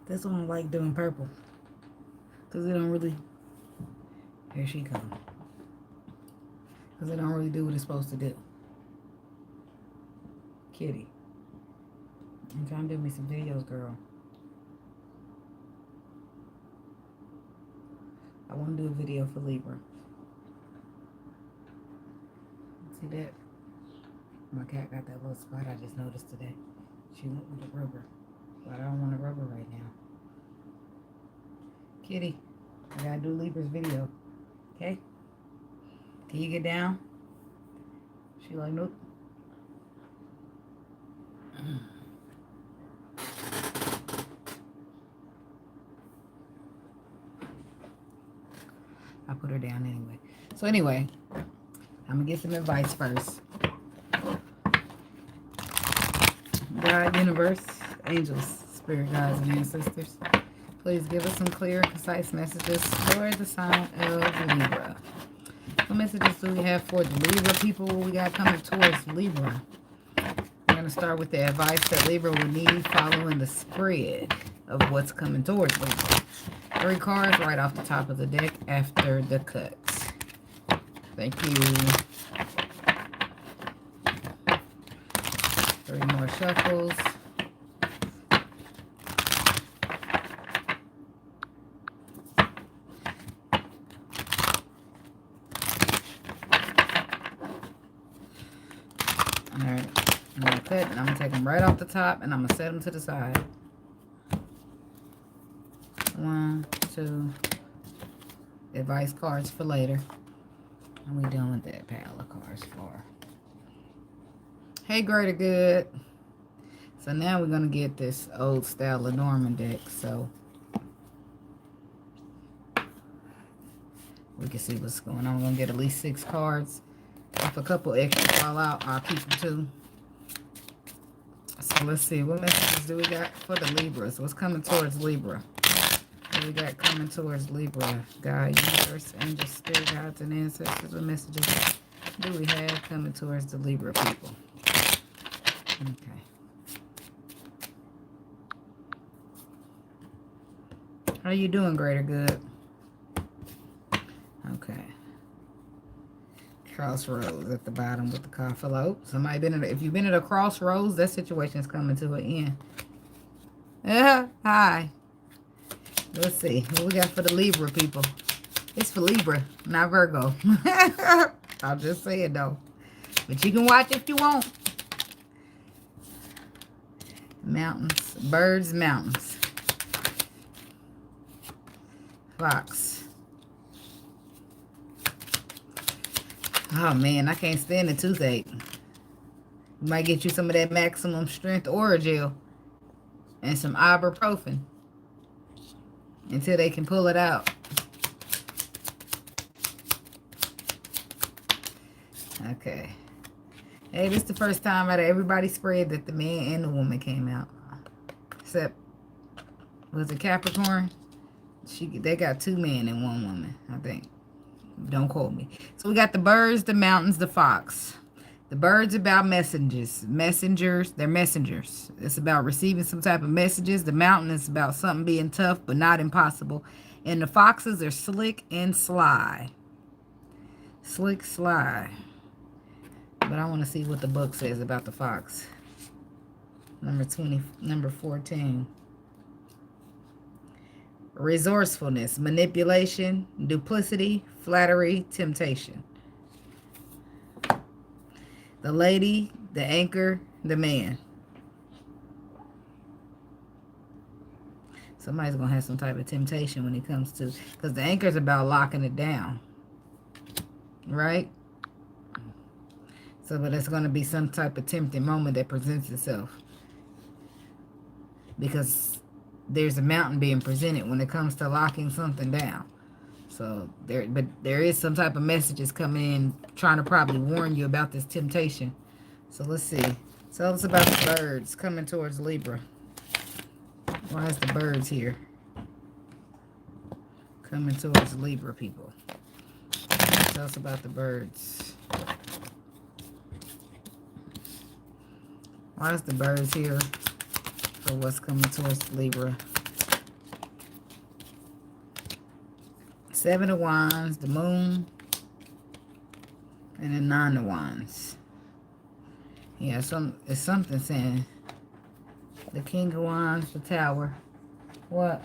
That's why I don't like doing purple. Because it don't really... Here she comes. Because it don't really do what it's supposed to do. Kitty. I'm trying to do me some videos, girl. I want to do a video for Libra. See that? My cat got that little spot I just noticed today. She went with the rubber. But I don't want a rubber right now. Kitty, I gotta do Libra's video. Okay? Can you get down? She like, nope. I put her down anyway. So anyway, I'm gonna get some advice first. God, universe, angels, spirit guides, and ancestors, please give us some clear and concise messages for the sign of Libra. What messages do we have for the Libra people? What we got coming towards Libra? I'm going to start with the advice that Libra will need following the spread of what's coming towards Libra. 3 cards right off the top of the deck after the cuts. Thank you. 3 more shuffles. Alright, I'm going to cut and I'm going to take them right off the top and I'm going to set them to the side. 1, 2. Advice cards for later. And we done with that pile of cards for. Hey, greater good. So now we're going to get this old style Lenormand deck. So we can see what's going on. We're going to get at least 6 cards. If a couple extra fall out, I'll keep them too. So let's see. What messages do we got for the Libras? What's coming towards Libra? What do we got coming towards Libra? God, universe, angels, spirit guides, and ancestors. What messages do we have coming towards the Libra people? Okay. How you doing, greater good? Okay. Crossroads at the bottom with the coffin. Oh, somebody been if you've been at a crossroads, that situation is coming to an end. Yeah, hi. Let's see what we got for the Libra people. It's for Libra, not Virgo. I'll just say it though, but you can watch if you want. Mountains, birds, mountains. Fox. Oh man, I can't stand the toothache. You might get you some of that maximum strength Orajel and some ibuprofen until they can pull it out. Okay. Hey, this is the first time out of everybody spread that the man and the woman came out. Except, was it Capricorn? They got 2 men and 1 woman, I think. Don't quote me. So we got the birds, the mountains, the fox. The birds about messengers. They're messengers. It's about receiving some type of messages. The mountain is about something being tough but not impossible. And the foxes are slick and sly. Slick, sly. But I want to see what the book says about the fox. Number 14. Resourcefulness, manipulation, duplicity, flattery, temptation. The lady, the anchor, the man. Somebody's going to have some type of temptation when it comes to... Because the anchor's about locking it down. Right? So, but it's going to be some type of tempting moment that presents itself. Because there's a mountain being presented when it comes to locking something down. So, there is some type of messages coming in trying to probably warn you about this temptation. So, let's see. Tell us about the birds coming towards Libra. Why is the birds here? Coming towards Libra people. Tell us about the birds. Why is the birds here for what's coming towards Libra? Seven of Wands, the Moon, and the Nine of Wands. Yeah, it's something saying the King of Wands, the Tower. What?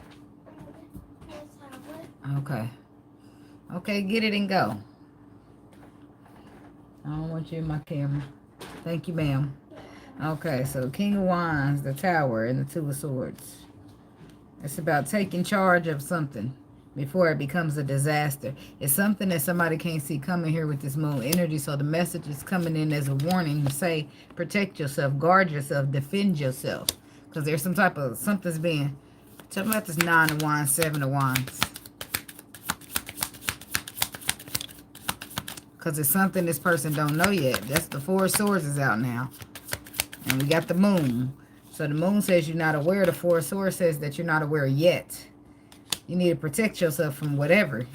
Okay. Okay, get it and go. I don't want you in my camera. Thank you, ma'am. Okay, so King of Wands, the Tower, and the Two of Swords. It's about taking charge of something before it becomes a disaster. It's something that somebody can't see coming here with this moon energy. So the message is coming in as a warning to say, protect yourself, guard yourself, defend yourself. Because there's some type of, something's being, tell me about this Nine of Wands, Seven of Wands. Because it's something this person don't know yet. That's the Four of Swords is out now. And we got the Moon. So the Moon says you're not aware. The Four of Swords says that you're not aware yet. You need to protect yourself from whatever.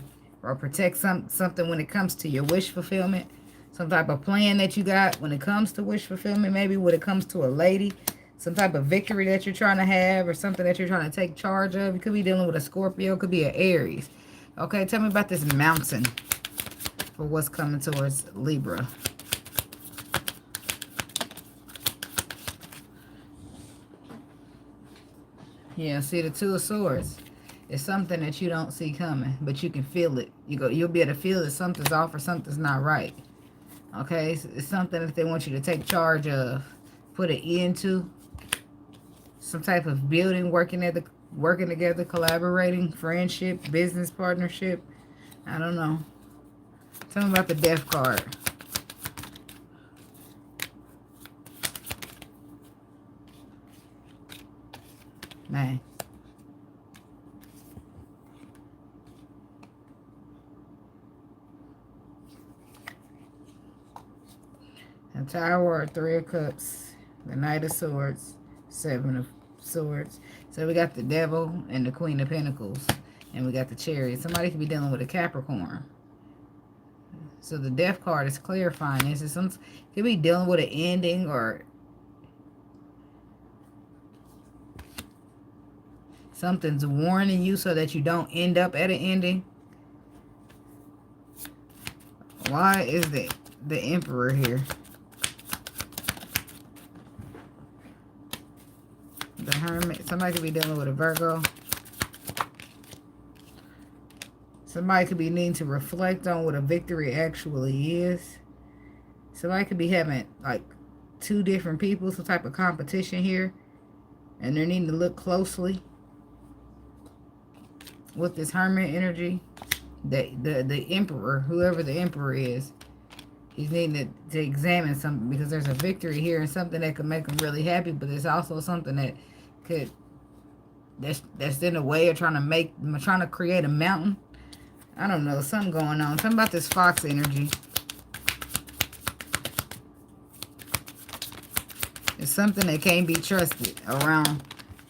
Or protect something when it comes to your wish fulfillment. Some type of plan that you got when it comes to wish fulfillment. Maybe when it comes to a lady. Some type of victory that you're trying to have. Or something that you're trying to take charge of. You could be dealing with a Scorpio. It could be an Aries. Okay, tell me about this mountain. For what's coming towards Libra. Yeah, see the Two of Swords. It's something that you don't see coming, but you can feel it. You'll be able to feel that something's off or something's not right. Okay, it's something that they want you to take charge of, put an end to. Some type of building, working together, collaborating, friendship, business partnership. I don't know. Tell me about the Death card. Man. The Tower, Three of Cups, the Knight of Swords, Seven of Swords. So we got the Devil and the Queen of Pentacles. And we got the Chariot. Somebody could be dealing with a Capricorn. So the Death card is clarifying this. Could be dealing with an ending or something's warning you so that you don't end up at an ending. Why is the Emperor here? The Hermit. Somebody could be dealing with a Virgo. Somebody could be needing to reflect on what a victory actually is. Somebody could be having like two different people, some type of competition here. And they're needing to look closely with this Hermit energy. The Emperor, whoever the Emperor is, he's needing to examine something because there's a victory here and something that could make him really happy, but there's also something that could that's in a way of trying to create a mountain. I don't know, something going on. Something about this Fox energy. It's something that can't be trusted around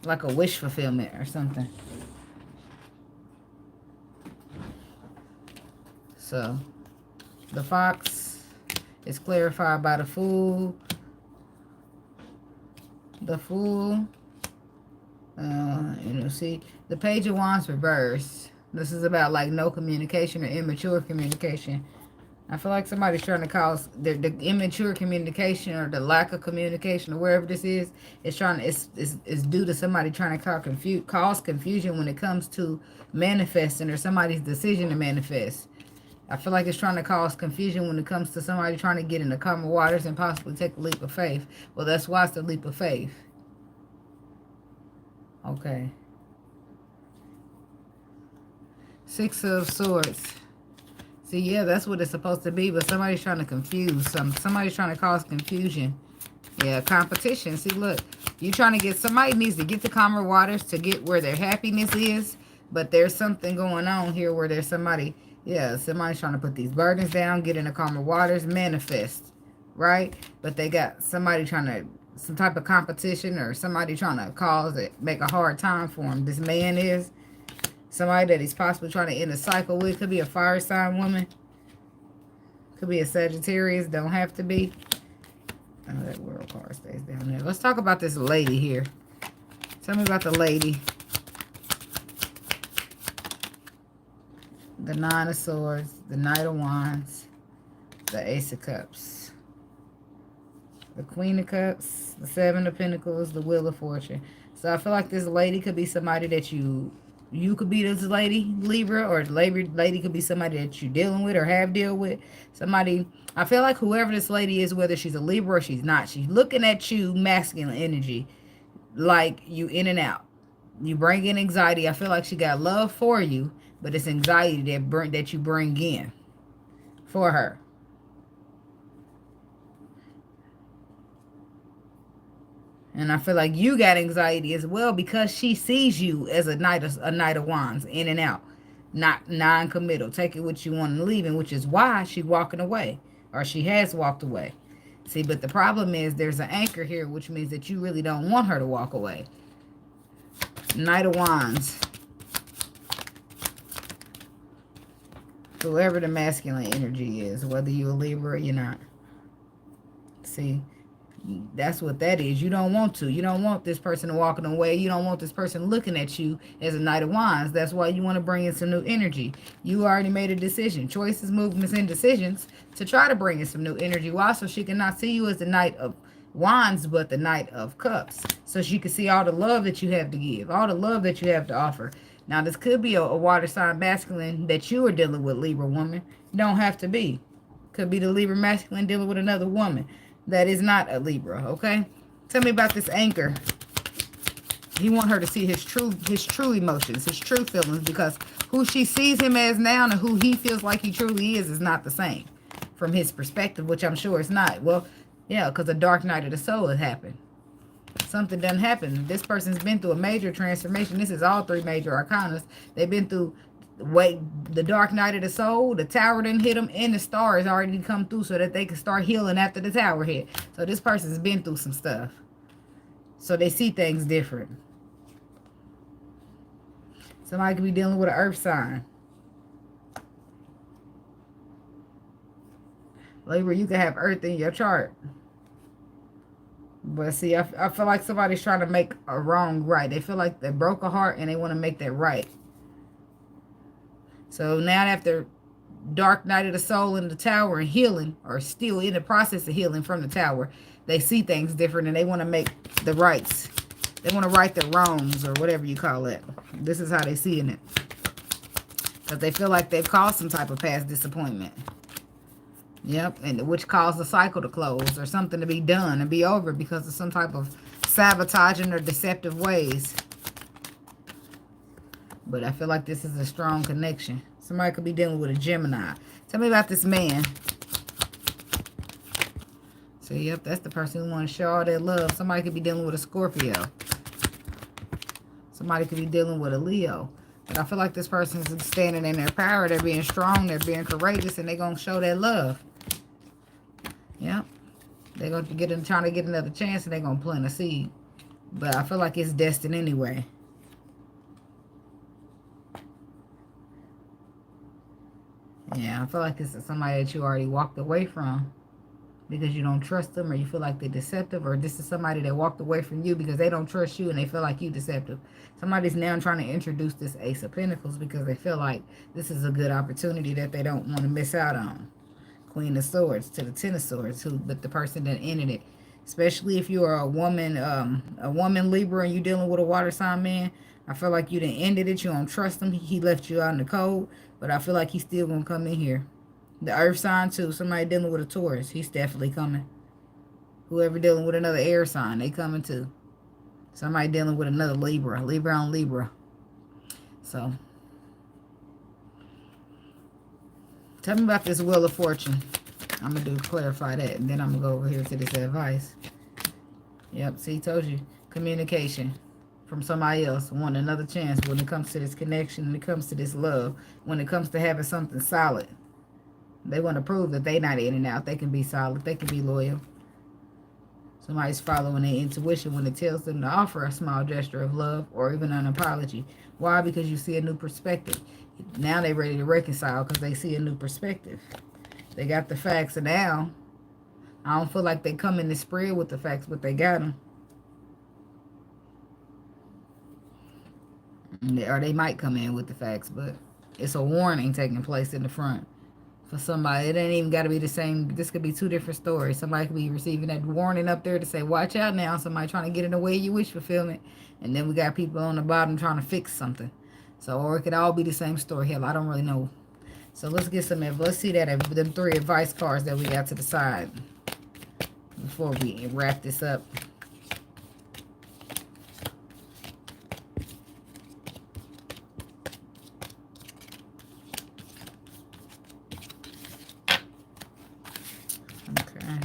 like a wish fulfillment or something. So, the Fox is clarified by the Fool. The Fool. See, the Page of Wands reversed. This is about like no communication or immature communication. I feel like somebody's trying to cause the immature communication or the lack of communication or wherever this is. It's due to somebody trying to cause confusion when it comes to manifesting or somebody's decision to manifest. I feel like it's trying to cause confusion when it comes to somebody trying to get in the calmer waters and possibly take a leap of faith. Well, that's why it's the leap of faith. Okay. Six of Swords. See, yeah, that's what it's supposed to be, but somebody's trying to confuse somebody's trying to cause confusion. Yeah, competition. See, look, you trying to get, somebody needs to get the calmer waters to get where their happiness is, but there's something going on here where there's somebody's trying to put these burdens down, get in the calmer waters, manifest, right? But they got somebody trying to, some type of competition or somebody trying to cause it, make a hard time for him. This man is somebody that he's possibly trying to end a cycle with. Could be a fire sign woman. Could be a Sagittarius. Don't have to be. Oh, that World card stays down there. Let's talk about this lady here. Tell me about the lady. the Nine of Swords, the Knight of Wands, the Ace of Cups, the Queen of Cups, the Seven of Pentacles, the Wheel of Fortune. So I feel like this lady could be somebody that you could be this lady, Libra, or the lady could be somebody that you're dealing with or have dealt with. Somebody, I feel like whoever this lady is, whether she's a Libra or she's not, she's looking at you masculine energy, like you in and out. You bring in anxiety. I feel like she got love for you, but it's anxiety that you bring in for her. And I feel like you got anxiety as well because she sees you as a knight of wands, in and out, not non-committal. Take it what you want and leave it, which is why she's walking away, or she has walked away. See, but the problem is there's an anchor here, which means that you really don't want her to walk away. Knight of Wands. Whoever the masculine energy is, whether you're a Libra or you're not. See, that's what that is. You don't want to. You don't want this person walking away. You don't want this person looking at you as a Knight of Wands. That's why you want to bring in some new energy. You already made a decision. Choices, movements, and decisions to try to bring in some new energy. Why? So she cannot see you as the Knight of Wands, but the Knight of Cups. So she can see all the love that you have to give, all the love that you have to offer. Now, this could be a water sign masculine that you are dealing with, Libra woman. You don't have to be. Could be the Libra masculine dealing with another woman that is not a Libra, okay? Tell me about this anchor. He want her to see his true emotions, his true feelings, because who she sees him as now and who he feels like he truly is not the same from his perspective, which I'm sure it's not. Well, yeah, because a dark night of the soul has happened. Something done happened. This person's been through a major transformation. This is all three major arcanas. They've been through the dark night of the soul. The tower didn't hit them, and the stars already come through so that they can start healing after the tower hit. So this person's been through some stuff. So they see things different. Somebody could be dealing with an earth sign. Libra, you can have earth in your chart. But see, I feel like somebody's trying to make a wrong right. They feel like they broke a heart and they want to make that right. So now after dark night of the soul in the tower and healing, or still in the process of healing from the tower, they see things different and they want to make the rights. They want to right the wrongs, or whatever you call it. This is how they see it. Because they feel like they've caused some type of past disappointment. Yep, and which caused the cycle to close, or something to be done and be over because of some type of sabotaging or deceptive ways. But I feel like this is a strong connection. Somebody could be dealing with a Gemini. Tell me about this man. So, yep, that's the person who wants to show all their love. Somebody could be dealing with a Scorpio. Somebody could be dealing with a Leo. But I feel like this person is standing in their power. They're being strong. They're being courageous. And they're going to show their love. Yep. They're going to trying to get another chance. And they're going to plant a seed. But I feel like it's destined anyway. Yeah, I feel like this is somebody that you already walked away from because you don't trust them, or you feel like they're deceptive, or this is somebody that walked away from you because they don't trust you and they feel like you deceptive. Somebody's now trying to introduce this Ace of Pentacles because they feel like this is a good opportunity that they don't want to miss out on. Queen of Swords to the Ten of Swords, but the person that ended it. Especially if you are a woman Libra, and you're dealing with a water sign man. I feel like you done ended it. You don't trust him. He left you out in the cold. But I feel like he's still going to come in here. The earth sign, too. Somebody dealing with a Taurus. He's definitely coming. Whoever dealing with another air sign, they coming, too. Somebody dealing with another Libra. Libra on Libra. So, tell me about this Wheel of Fortune. I'm going to clarify that. And then I'm going to go over here to this advice. Yep, see, told you. Communication from somebody else, want another chance when it comes to this connection, when it comes to this love, when it comes to having something solid. They want to prove that they're not in and out. They can be solid. They can be loyal. Somebody's following their intuition when it tells them to offer a small gesture of love or even an apology. Why? Because you see a new perspective. Now they're ready to reconcile because they see a new perspective. They got the facts, and now I don't feel like they come in the spread with the facts, but they got them. Or they might come in with the facts, but It's a warning taking place in the front for somebody. It ain't even got to be the same. This could be two different stories. Somebody could be receiving that warning up there to say, watch out now. Somebody trying to get in the way of your wish fulfillment. And then we got people on the bottom trying to fix something. So, or it could all be the same story. Hell, I don't really know. So let's get some advice. Let's see that them 3 advice cards that we got to the side before we wrap this up. Okay.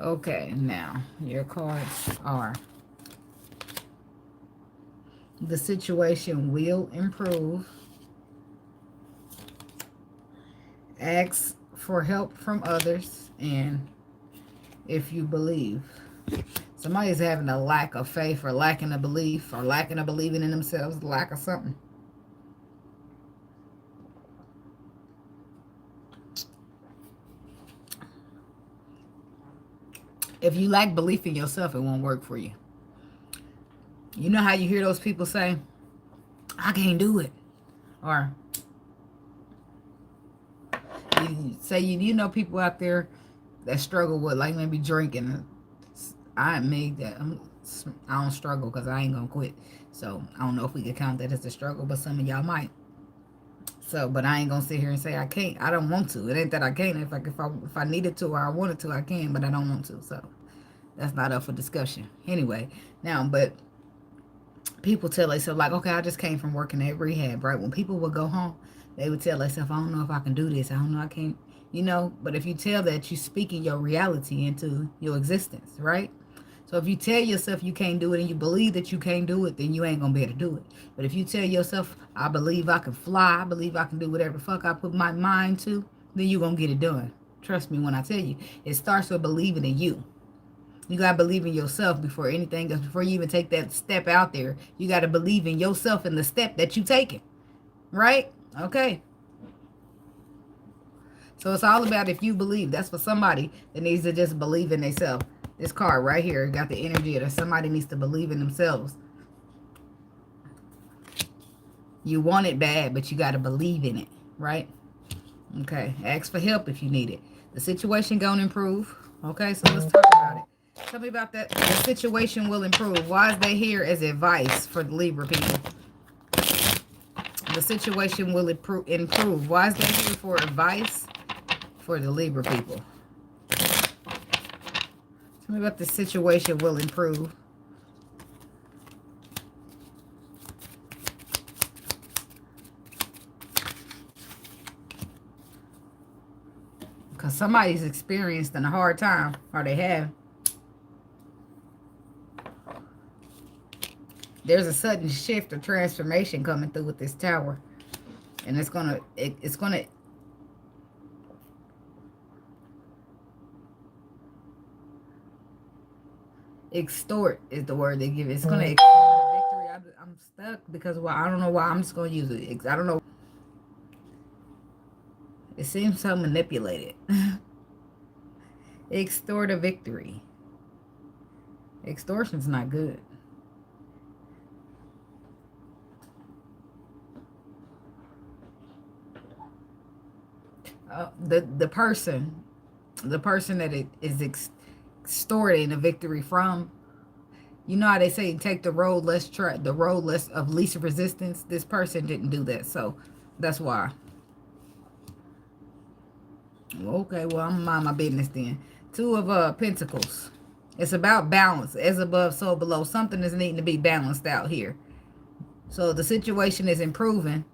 Okay, now your cards are: the situation will improve, ask for help from others, and if you believe. Somebody's having a lack of faith or lacking a belief or lacking of believing in themselves, lack of something. If you lack belief in yourself, it won't work for you. You know how you hear those people say, I can't do it. Or you say, you know people out there that struggle with like maybe drinking. I made that. I don't struggle because I ain't going to quit. So I don't know if we could count that as a struggle, but some of y'all might. So, but I ain't going to sit here and say I can't. I don't want to. It ain't that I can't. If I needed to or I wanted to, I can, but I don't want to. So that's not up for discussion. Anyway, now, but people tell themselves, like, okay, I just came from working at rehab, right? When people would go home, they would tell themselves, I don't know if I can do this. I don't know, I can't, But if you tell that, you're speaking your reality into your existence, right? So if you tell yourself you can't do it and you believe that you can't do it, then you ain't going to be able to do it. But if you tell yourself, I believe I can fly, I believe I can do whatever the fuck I put my mind to, then you're going to get it done. Trust me when I tell you. It starts with believing in you. You got to believe in yourself before anything else. Before you even take that step out there, you got to believe in yourself and the step that you taking. Right? Okay. So it's all about if you believe. That's for somebody that needs to just believe in themselves. This card right here got the energy that somebody needs to believe in themselves. You want it bad, but you got to believe in it. Right? Okay. Ask for help if you need it. The situation going to improve. Okay, so let's talk about it. Tell me about that. The situation will improve. Why is they here as advice for the Libra people? The situation will improve. Why is they here for advice for the Libra people? Tell me about the situation will improve. Because somebody's experienced a hard time, or they have. There's a sudden shift or transformation coming through with this tower. And it's gonna extort is the word they give it. It's gonna extort a victory. I'm stuck because, well, I don't know why. I'm just gonna use it. I don't know. It seems so manipulated. Extort a victory. Extortion's not good. The person that it is extorting a victory from, you know how they say take the road less of least resistance. This person didn't do that, so that's why. Okay, well, I'm mind my business then. 2 of Pentacles. It's about balance. As above, so below. Something is needing to be balanced out here. So the situation is improving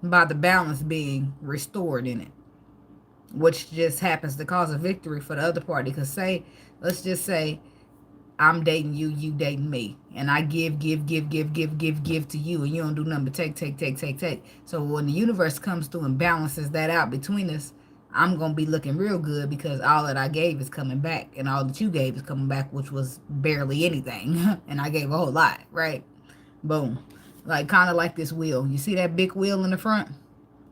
by the balance being restored in it, which just happens to cause a victory for the other party. Because let's just say I'm dating you, you dating me, and I give to you, and you don't do nothing but take. So when the universe comes through and balances that out between us, I'm going to be looking real good because all that I gave is coming back, and all that you gave is coming back, which was barely anything. And I gave a whole lot, right? Boom. Like, kind of like this wheel. You see that big wheel in the front?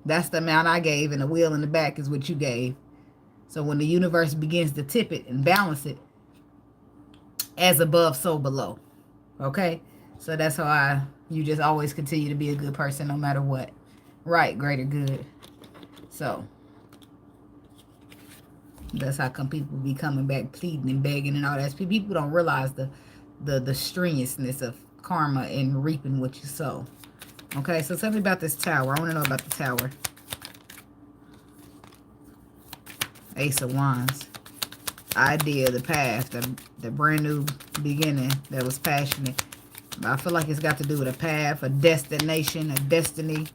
That's the amount I gave, and the wheel in the back is what you gave. So when the universe begins to tip it and balance it, as above, so below. Okay? So that's how you just always continue to be a good person no matter what. Right, greater good. So that's how come people be coming back pleading and begging and all that. People don't realize the strenuousness of karma and reaping what you sow. Okay, so tell me about this tower. I want to know about the tower. Ace of Wands. Idea, the path, the brand new beginning that was passionate. I feel like it's got to do with a path, a destination, a destiny.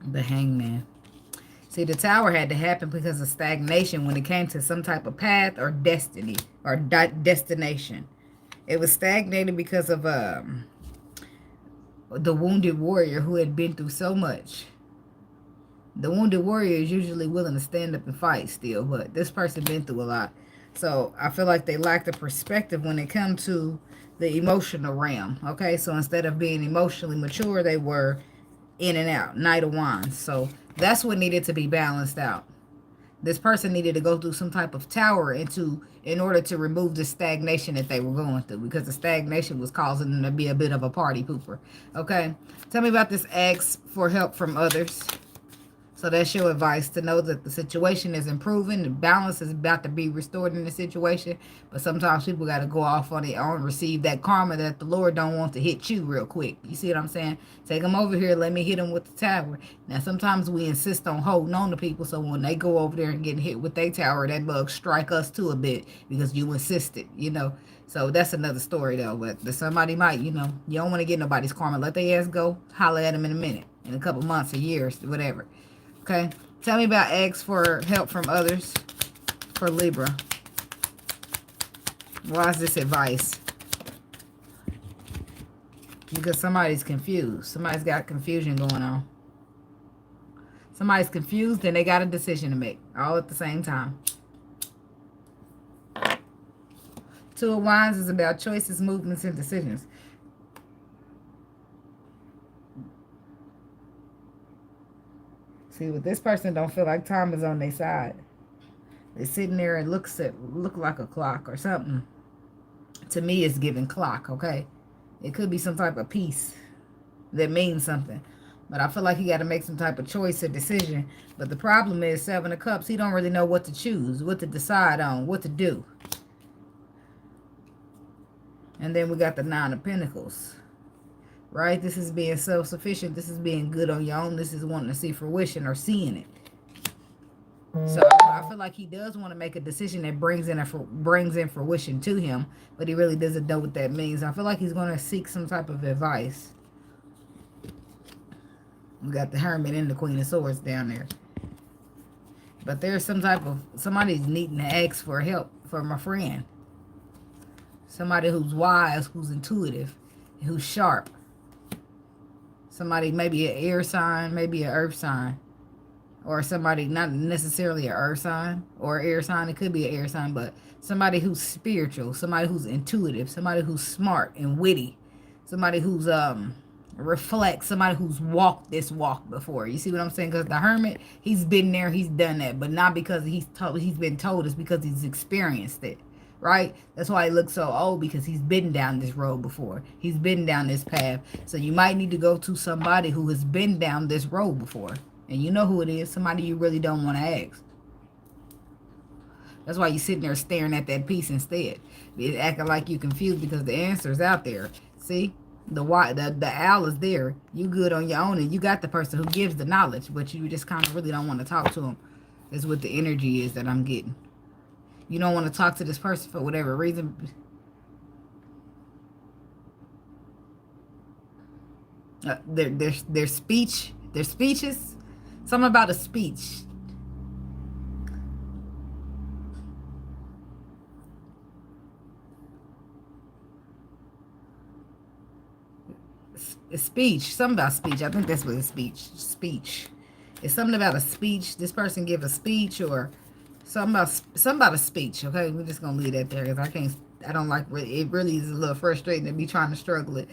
The Hangman. See, the tower had to happen because of stagnation when it came to some type of path or destiny or destination. It was stagnated because of the wounded warrior who had been through so much. The wounded warrior is usually willing to stand up and fight still, but this person been through a lot. So I feel like they lack the perspective when it comes to the emotional realm. Okay, so instead of being emotionally mature, they were in and out. Knight of Wands. So that's what needed to be balanced out. This person needed to go through some type of tower in order to remove the stagnation that they were going through, because the stagnation was causing them to be a bit of a party pooper. Okay, tell me about this ask for help from others. So that's your advice, to know that the situation is improving. The balance is about to be restored in the situation. But sometimes people got to go off on their own, receive that karma that the Lord don't want to hit you real quick. You see what I'm saying? Take them over here. Let me hit them with the tower. Now, sometimes we insist on holding on to people. So when they go over there and get hit with their tower, that bug strike us too a bit because you insisted, you know. So that's another story, though. But somebody might, you know, you don't want to get nobody's karma. Let their ass go. Holler at them in a minute, in a couple months or years, whatever. Okay, tell me about asks for help from others for Libra. Why is this advice? Because somebody's confused. Somebody's got confusion going on. Somebody's confused and they got a decision to make all at the same time. Two of Wands is about choices, movements, and decisions. See, with this person don't feel like time is on their side. They're sitting there and look like a clock or something. To me, it's giving clock, okay? It could be some type of piece that means something. But I feel like he got to make some type of choice or decision. But the problem is, Seven of Cups, he don't really know what to choose, what to decide on, what to do. And then we got the Nine of Pentacles. Right? This is being self-sufficient. This is being good on your own. This is wanting to see fruition or seeing it. So I feel like he does want to make a decision that brings in fruition to him, but he really doesn't know what that means. I feel like he's going to seek some type of advice. We got the Hermit and the Queen of Swords down there. But there's somebody's needing to ask for help from a friend. Somebody who's wise, who's intuitive, who's sharp. Somebody, maybe an air sign, maybe an earth sign. Or somebody, not necessarily an earth sign or air sign. It could be an air sign, but somebody who's spiritual, somebody who's intuitive, somebody who's smart and witty, somebody who's reflects, somebody who's walked this walk before. You see what I'm saying? Because the Hermit, he's been there, he's done that, but not because he's been told. It's because he's experienced it. Right? That's why he looks so old, because he's been down this road before. He's been down this path. So you might need to go to somebody who has been down this road before. And you know who it is. Somebody you really don't want to ask. That's why you're sitting there staring at that piece instead. It's acting like you're confused because the answer's out there. See? The owl is there. You good on your own, and you got the person who gives the knowledge, but you just kind of really don't want to talk to them. Is what the energy is that I'm getting. You don't want to talk to this person for whatever reason. Their speeches. Something about a speech. A speech. Something about speech. I think that's what it's speech. Speech. It's something about a speech. This person give a speech or something about a speech. Okay, we're just gonna leave that there because I can't. I don't like. It really is a little frustrating to be trying to struggle it.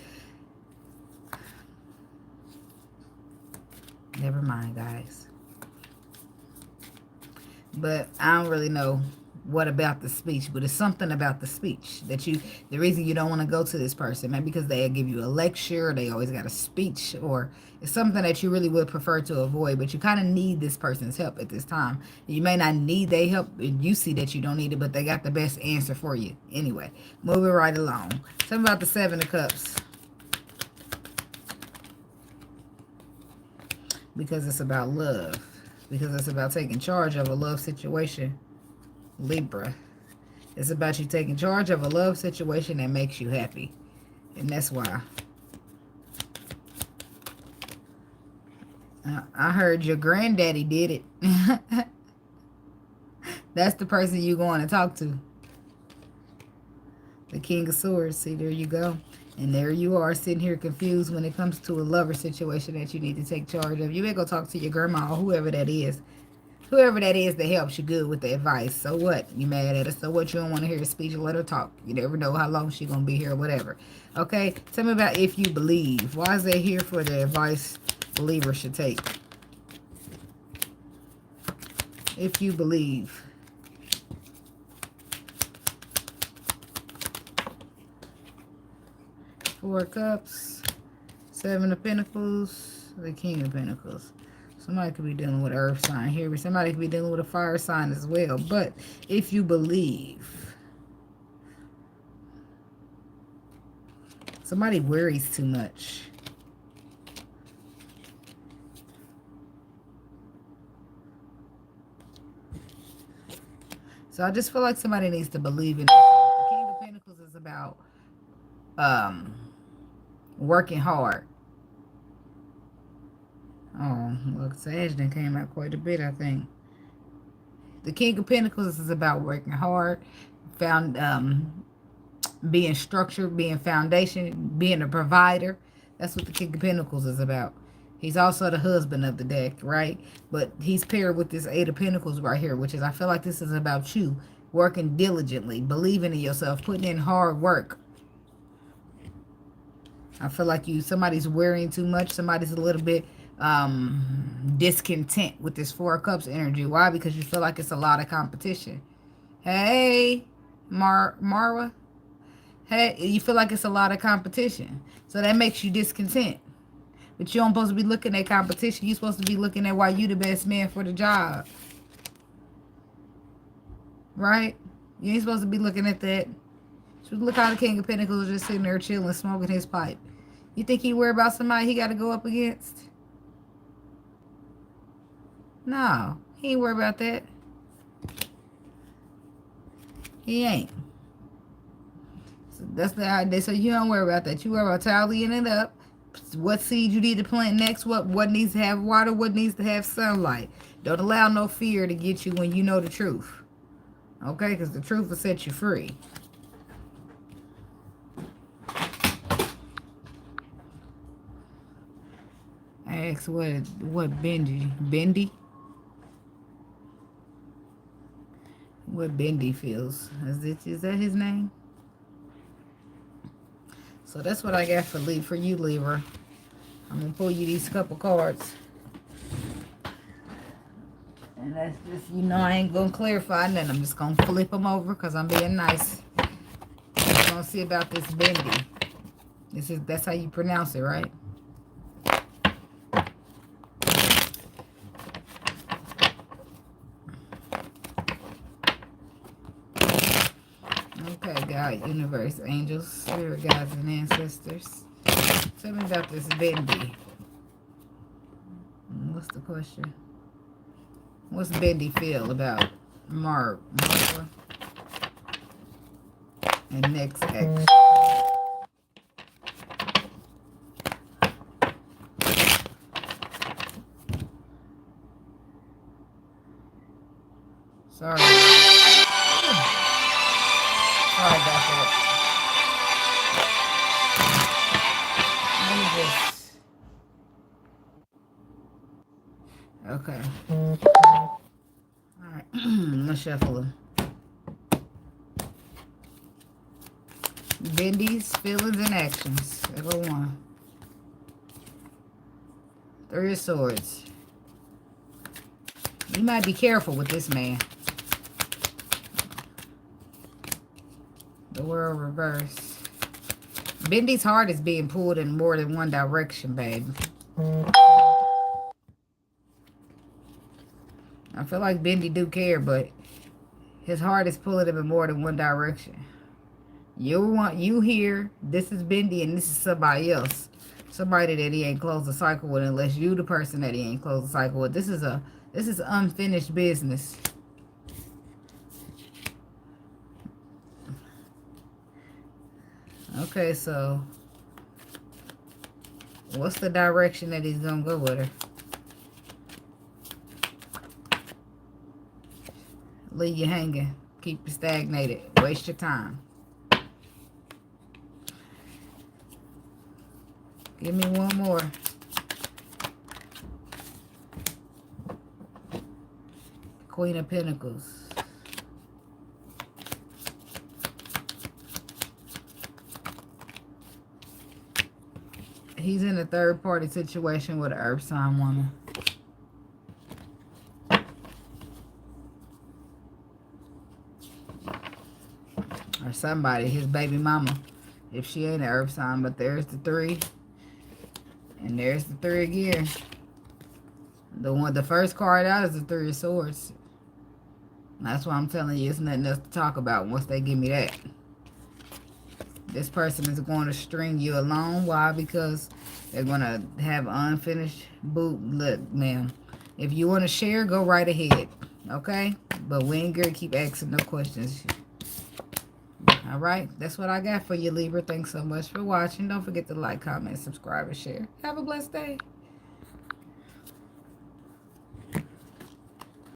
Never mind, guys. But I don't really know what about the speech, but it's something about the speech that the reason you don't want to go to this person, maybe because they give you a lecture, or they always got a speech, or it's something that you really would prefer to avoid, but you kind of need this person's help at this time. You may not need their help, and you see that you don't need it, but they got the best answer for you. Anyway, moving right along. Something about the Seven of Cups. Because it's about love. Because it's about taking charge of a love situation. Libra. It's about you taking charge of a love situation that makes you happy. And that's why. I heard your granddaddy did it. That's the person you're going to talk to. The King of Swords. See, there you go. And there you are sitting here confused when it comes to a lover situation that you need to take charge of. You may go talk to your grandma or whoever that is. Whoever that is that helps you good with the advice. So what? You mad at her? So what? You don't want to hear a speech? Let her talk. You never know how long she's going to be here or whatever. Okay? Tell me about if you believe. Why is that here for the advice believers should take? If you believe. Four of Cups. Seven of Pentacles. The King of Pentacles. Somebody could be dealing with an earth sign here, but somebody could be dealing with a fire sign as well. But if you believe, somebody worries too much. So I just feel like somebody needs to believe in themselves. The King of Pentacles is about working hard. Oh, look, Sag then came out quite a bit, I think. The King of Pentacles is about working hard, being structured, being foundation, being a provider. That's what the King of Pentacles is about. He's also the husband of the deck, right? But he's paired with this Eight of Pentacles right here, which is, I feel like this is about you working diligently, believing in yourself, putting in hard work. I feel like somebody's worrying too much. Somebody's a little bit discontent with this Four of Cups energy. Why? Because you feel like it's a lot of competition. Hey, Marwa. Hey, you feel like it's a lot of competition. So that makes you discontent. But you don't supposed to be looking at competition. You're supposed to be looking at why you the best man for the job. Right? You ain't supposed to be looking at that. So look how the King of Pentacles is just sitting there chilling, smoking his pipe. You think he worry about somebody he got to go up against? No, he ain't worry about that. He ain't. So that's the idea. So you don't worry about that. You worry about tallying it up. What seed you need to plant next. What needs to have water. What needs to have sunlight. Don't allow no fear to get you when you know the truth. Okay? Because the truth will set you free. I asked what Bendy? What Bendy feels. Is that his name? So that's what I got for you, Libra. I'm going to pull you these couple cards. And that's just, I ain't going to clarify nothing. I'm just going to flip them over because I'm being nice. I'm going to see about this Bendy. That's how you pronounce it, right? Okay, God, universe, angels, spirit guides, and ancestors. Tell me about this Bendy. What's the question? What's Bendy feel about Martha? And next action. Sorry. Sorry about that. Let me just... Okay. Alright. Let's shuffle them. Bendy's feelings and actions. There go one. Three of Swords. You might be careful with this man. The World reverse. Bendy's heart is being pulled in more than one direction, baby. I feel like Bendy do care, but his heart is pulling him in more than one direction. You here, this is Bendy, and this is somebody else. Somebody that he ain't closed a cycle with, unless you the person that he ain't closed a cycle with. This is unfinished business. Okay, so what's the direction that he's gonna go with her? Leave you hanging. Keep you stagnated. Waste your time. Give me one more. Queen of Pentacles. He's in a third-party situation with an earth sign woman. Or somebody, his baby mama. If she ain't an earth sign, but there's the three. And there's the three again. The first card out is the Three of Swords. That's why I'm telling you, it's nothing else to talk about once they give me that. This person is going to string you along. Why? Because they're going to have unfinished boot. Look, ma'am, if you want to share, go right ahead. Okay? But we ain't going to keep asking no questions. All right? That's what I got for you, Libra. Thanks so much for watching. Don't forget to like, comment, subscribe, and share. Have a blessed day.